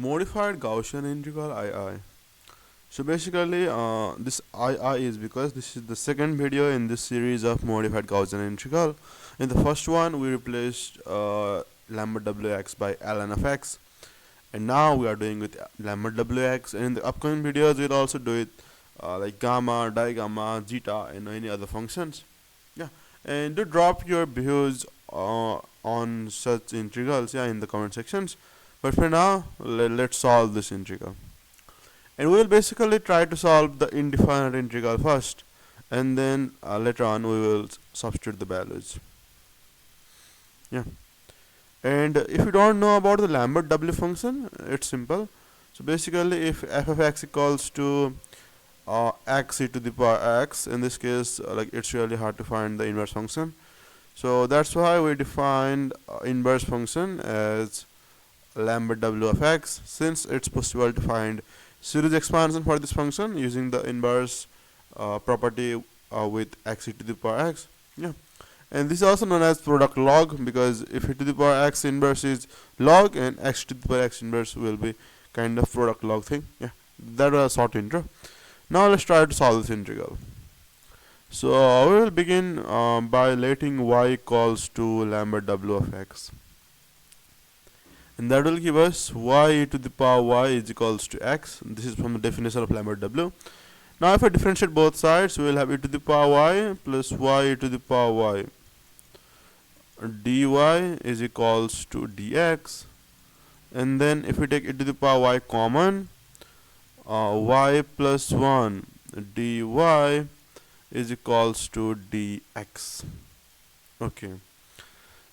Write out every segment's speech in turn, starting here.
Modified Gaussian integral II. So basically, this II is because this is the second video in this series of modified Gaussian integral. In the first one, we replaced lambda wx by ln of x, and now we are doing with lambda wx. And in the upcoming videos, we'll also do it like gamma, digamma, zeta, and any other functions. Yeah, and do drop your views on such integrals, yeah, in the comment sections. But for now, let's solve this integral. And we will basically try to solve the indefinite integral first, and then later on we will substitute the values. Yeah. And if you don't know about the Lambert W function, it's simple. So basically, if f of x equals to x e to the power x, in this case, like it's really hard to find the inverse function. So that's why we defined inverse function as Lambert W of x, since it's possible to find series expansion for this function using the inverse property with x e to the power x. Yeah. And this is also known as product log, because if e to the power x inverse is log and x to the power x inverse will be kind of product log thing. Yeah, that was a short intro. Now let's try to solve this integral. So we will begin by letting y equals to lambda w of x, and that will give us y e to the power y is equals to x. This is from the definition of lambda w. Now if I differentiate both sides, we will have e to the power y plus y e to the power y. Dy is equals to dx, and then if we take e to the power y common, y plus 1 dy is equals to dx. Okay,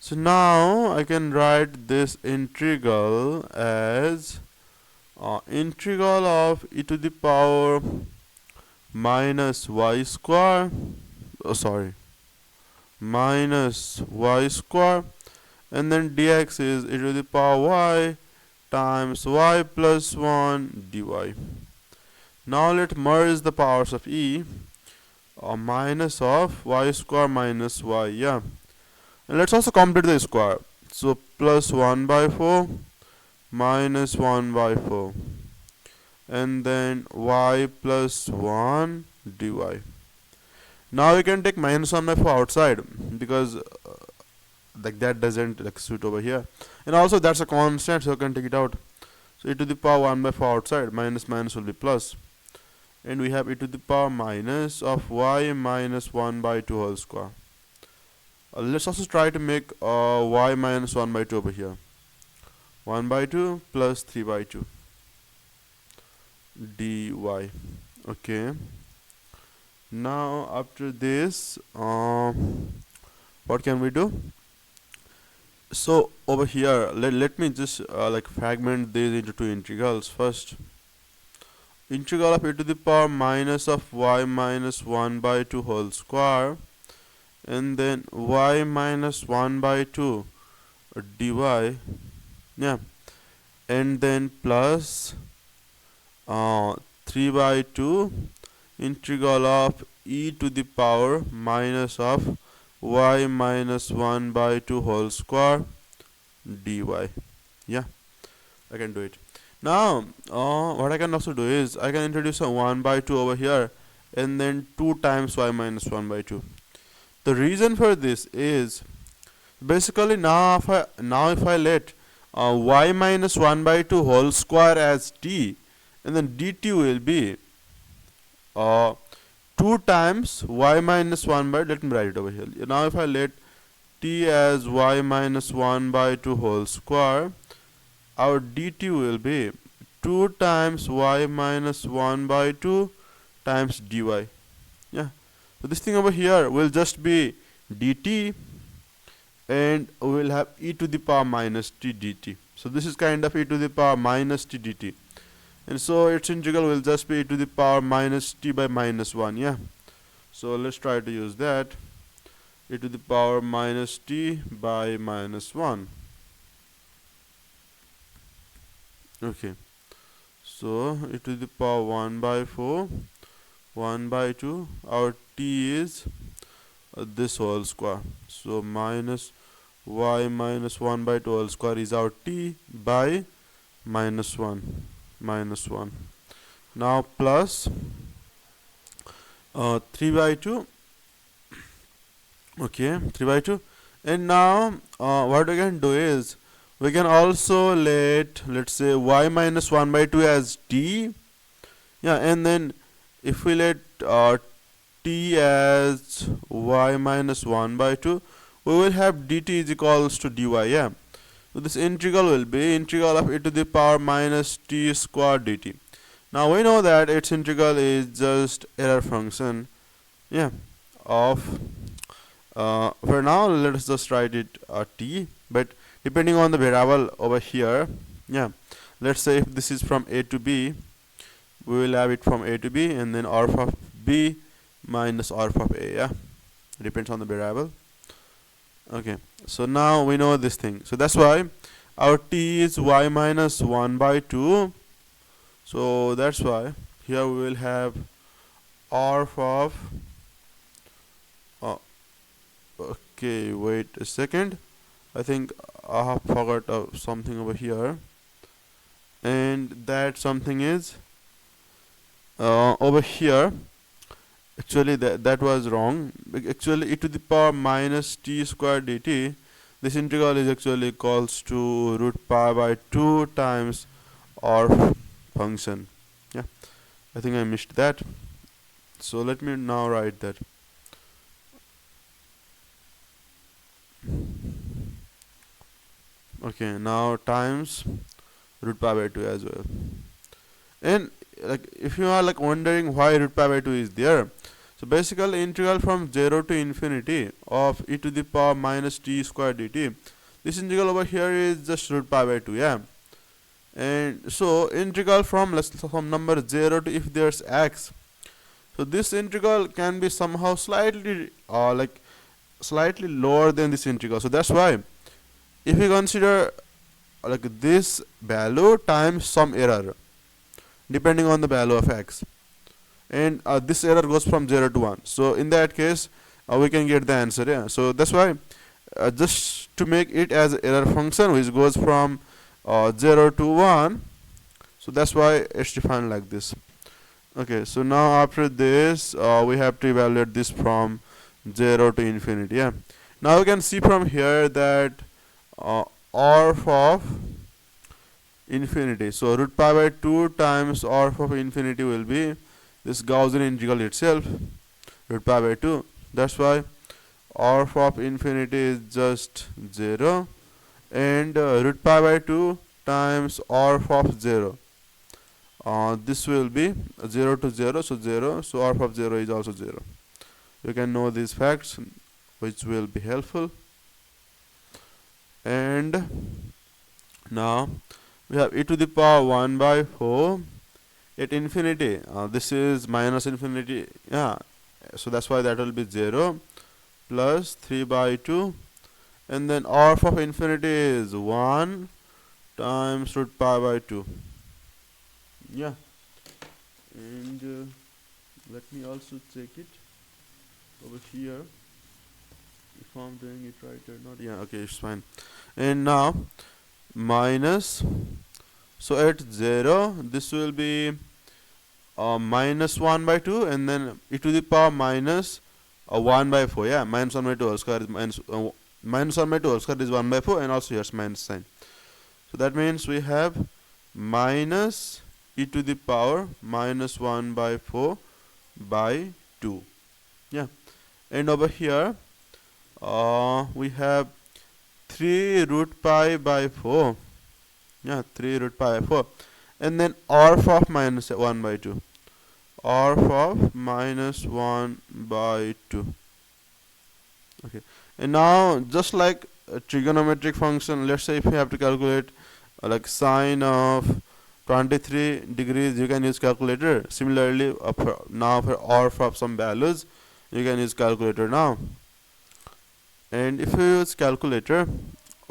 so now I can write this integral as integral of e to the power minus y square, minus y square, and then dx is e to the power y times y plus 1 dy. Now let's merge the powers of e, minus of y square minus y, yeah. And let's also complete the square. So plus 1 by 4 minus 1 by 4, and then y plus 1 dy. Now we can take minus 1 by 4 outside, because like that doesn't like suit over here, and also that's a constant, so you can take it out. So e to the power 1 by 4 outside, minus minus will be plus, and we have e to the power minus of y minus 1 by 2 whole square. Let's also try to make y minus 1 by 2 over here. 1 by 2 plus 3 by 2 dy. Okay, now after this, what can we do? So over here, let me just like fragment these into two integrals. First, integral of e to the power minus of y minus 1 by 2 whole square, and then y minus 1 by 2 dy, yeah, and then plus 3 by 2 integral of e to the power minus of y minus 1 by 2 whole square dy. Yeah, I can do it. Now what I can also do is I can introduce a 1 by 2 over here, and then 2 times y minus 1 by 2. The reason for this is basically now if I let y minus 1 by 2 whole square as t, and then dt will be 2 times y minus 1 by, let me write it over here. Now if I let t as y minus 1 by 2 whole square, our dt will be 2 times y minus 1 by 2 times dy. Yeah, so this thing over here will just be dt, and we will have e to the power minus t dt. So this is kind of e to the power minus t dt, and so its integral will just be e to the power minus t by minus 1. Yeah, so let's try to use that, e to the power minus t by minus 1. Okay, so e to the power 1 by 4 1 by 2, our t is this whole square, so minus y minus 1 by 2 whole square is our t by minus 1 minus 1. Now plus 3 by 2. Okay, 3 by 2. And now what we can do is we can also let's say y minus 1 by 2 as t. Yeah, and then if we let t as y minus 1 by 2, we will have dt is equals to dy. Yeah, so this integral will be integral of e to the power minus t square dt. Now we know that its integral is just error function, yeah, of for now let's just write it t, but depending on the variable over here, yeah, let's say if this is from a to b, we will have it from a to b, and then r of b minus r of a, yeah, depends on the variable. Okay, so now we know this thing, so that's why our t is y minus 1 by 2. So that's why here we will have r of okay, wait a second, I think I have forgot something over here, and that something is over here. Actually that was wrong. Actually e to the power minus t square dt, this integral is actually equals to root pi by 2 times r function. Yeah, I think I missed that, so let me now write that. Okay, now times root pi by 2 as well. And like if you are like wondering why root pi by 2 is there, so basically integral from 0 to infinity of e to the power minus t square dt, this integral over here is just root pi by 2. Yeah, and so integral from some number 0 to, if there's x, so this integral can be somehow slightly slightly lower than this integral. So that's why if we consider like this value times some error depending on the value of x, and this error goes from 0 to 1, so in that case we can get the answer. Yeah, so that's why just to make it as error function which goes from 0 to 1, so that's why it's defined like this. Okay, so now after this we have to evaluate this from 0 to infinity. Yeah, now we can see from here that r of infinity, so root pi by 2 times r of infinity will be this Gaussian integral itself, root pi by 2. That's why r of infinity is just 0, and root pi by 2 times r of 0, this will be 0 to 0, so 0, so r of 0 is also 0. You can know these facts which will be helpful. And now we have e to the power 1 by 4 at infinity, this is minus infinity, yeah, so that's why that will be 0 plus 3 by 2, and then r of infinity is 1 times root pi by 2. Yeah, and let me also check it over here if I'm doing it right or not. Yeah, okay, it's fine. And now minus, so at 0 this will be minus 1 by 2, and then e to the power minus 1 by 4. Yeah, minus 1 by 2 whole square is minus 1 by 2 whole square is 1 by 4, and also here's minus sign. So that means we have minus e to the power minus 1 by 4 by 2. Yeah, and over here we have 3 root pi by 4. Yeah, 3 root pi by 4, and then r of minus 1 by 2, r of minus 1 by 2. Okay, and now just like a trigonometric function, let's say if you have to calculate like sine of 23 degrees, you can use calculator. Similarly now for r of some values, you can use calculator now. And if you use calculator,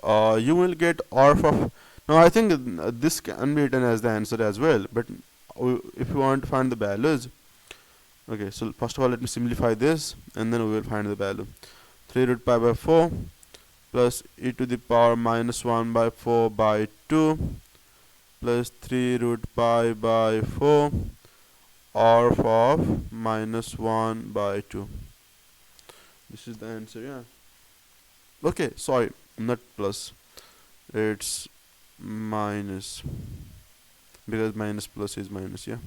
you will get r of, now I think this can be written as the answer as well, but if you want to find the values, okay, so first of all let me simplify this, and then we will find the value. 3 root pi by 4 plus e to the power minus 1 by 4 by 2 plus 3 root pi by 4 half of minus 1 by 2. This is the answer, yeah. Okay, sorry, not plus, it's minus, because minus plus is minus, yeah,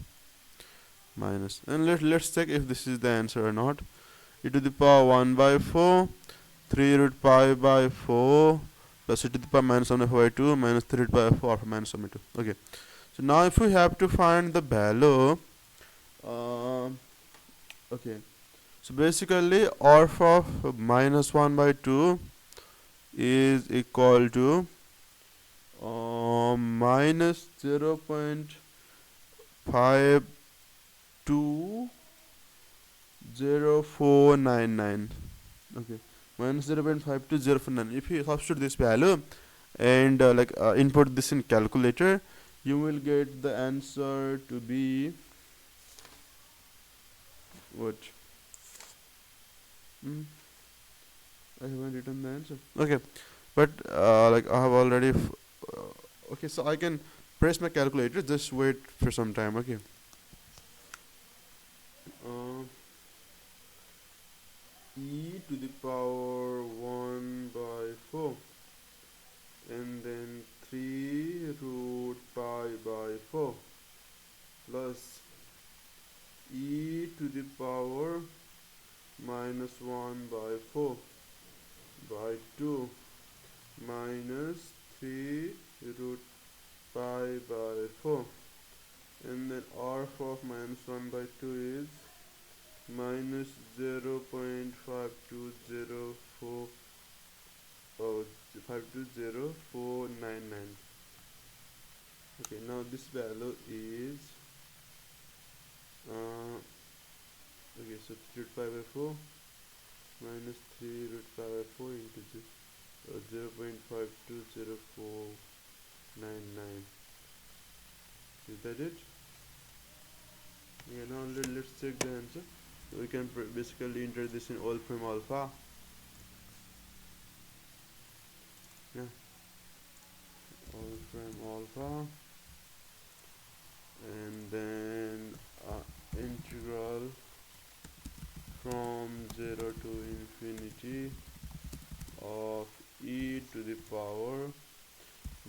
minus. And let's check if this is the answer or not. E to the power 1 by 4, 3 root pi by 4 plus e to the power minus 1 by 2 minus 3 root pi by 4 minus 1 by 2. Okay, so now if we have to find the value, okay, so basically alpha of minus 1 by 2 is equal to minus 0.520499. Okay, minus 0.52049. If you substitute this value and input this in calculator, you will get the answer to be what? I haven't written the answer. Okay, but I have already. Okay, so I can press my calculator. Just wait for some time. Okay. Uh, e to the power 1 by 4, and then 3 root pi by 4 plus e to the power minus 1 by 4 by 2 minus 3 root pi by 4, and then half of minus 1 by 2 is minus 0.5204 520,499. Okay, now this value is okay, so 3 root pi by 4 minus 3 root pi by 4 into 0.520499. Is that it? Yeah, now let's check the answer. So we can basically enter this in all prime alpha. Yeah, all prime alpha, and then integral from 0 to infinity of e to the power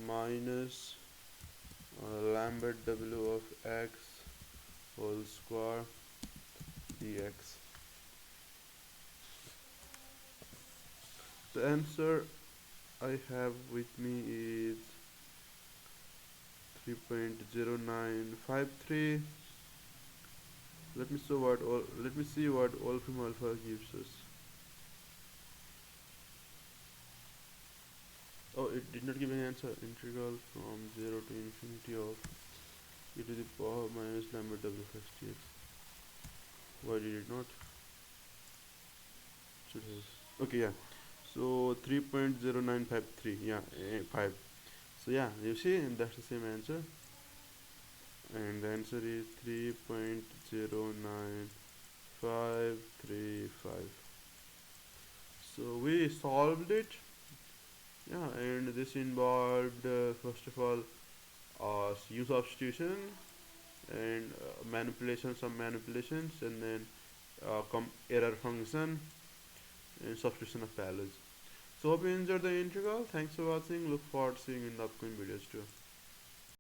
minus lambda w of x whole square dx. The answer I have with me is 3.0953. Let me see what all from alpha gives us. Oh, it did not give an answer. Integral from 0 to infinity of e to the power minus lambda w of x dx. Why did it not? Should have. Okay, yeah. So 3.0953. Yeah, 5. So yeah, you see, and that's the same answer. And the answer is 3.09535. So we solved it. Yeah, and this involved first of all U substitution and some manipulations, and then error function and substitution of values. So hope you enjoyed the integral. Thanks for watching. Look forward to seeing you in the upcoming videos too.